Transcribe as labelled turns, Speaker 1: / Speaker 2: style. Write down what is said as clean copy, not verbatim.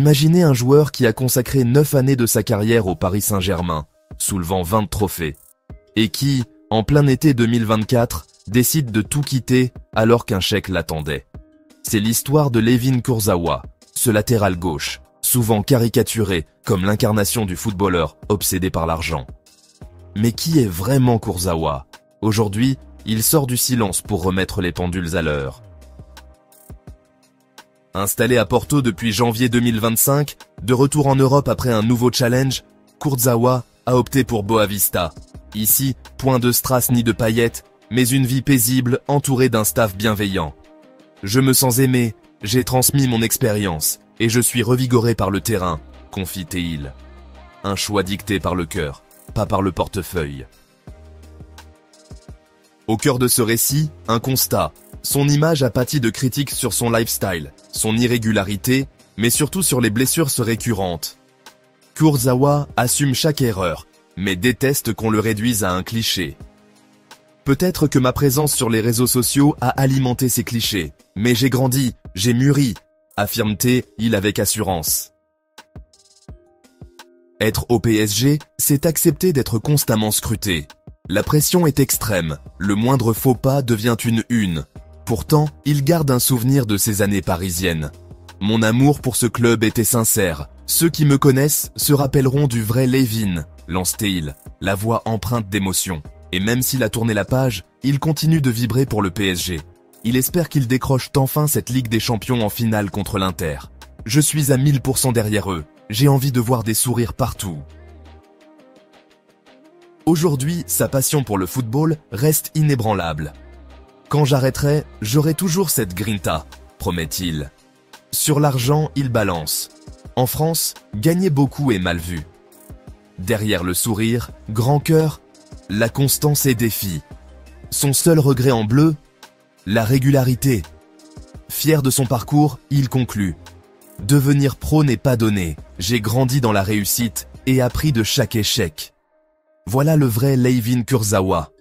Speaker 1: Imaginez un joueur qui a consacré 9 années de sa carrière au Paris Saint-Germain, soulevant 20 trophées, et qui, en plein été 2024, décide de tout quitter alors qu'un chèque l'attendait. C'est l'histoire de Layvin Kurzawa, ce latéral gauche, souvent caricaturé comme l'incarnation du footballeur obsédé par l'argent. Mais qui est vraiment Kurzawa? Aujourd'hui, il sort du silence pour remettre les pendules à l'heure. Installé à Porto depuis janvier 2025, de retour en Europe après un nouveau challenge, Kurzawa a opté pour Boavista. Ici, point de strass ni de paillettes, mais une vie paisible entourée d'un staff bienveillant. Je me sens aimé, j'ai transmis mon expérience, et je suis revigoré par le terrain, confie Théil. Un choix dicté par le cœur, pas par le portefeuille. Au cœur de ce récit, un constat. Son image a pâti de critiques sur son lifestyle, son irrégularité, mais surtout sur les blessures récurrentes. Kurzawa assume chaque erreur, mais déteste qu'on le réduise à un cliché. Peut-être que ma présence sur les réseaux sociaux a alimenté ces clichés, mais j'ai grandi, j'ai mûri, affirme Théil avec assurance. Être au PSG, c'est accepter d'être constamment scruté. La pression est extrême, le moindre faux pas devient une une. Pourtant, il garde un souvenir de ces années parisiennes. Mon amour pour ce club était sincère. Ceux qui me connaissent se rappelleront du vrai Layvin, lance Théil, la voix empreinte d'émotion. Et même s'il a tourné la page, il continue de vibrer pour le PSG. Il espère qu'il décroche enfin cette Ligue des Champions en finale contre l'Inter. Je suis à 1000% derrière eux. J'ai envie de voir des sourires partout. Aujourd'hui, sa passion pour le football reste inébranlable. Quand j'arrêterai, j'aurai toujours cette grinta, promet-il. Sur l'argent, il balance. En France, gagner beaucoup est mal vu. Derrière le sourire, grand cœur, la constance et défi. Son seul regret en bleu, la régularité. Fier de son parcours, il conclut. Devenir pro n'est pas donné. J'ai grandi dans la réussite et appris de chaque échec. Voilà le vrai Layvin Kurzawa.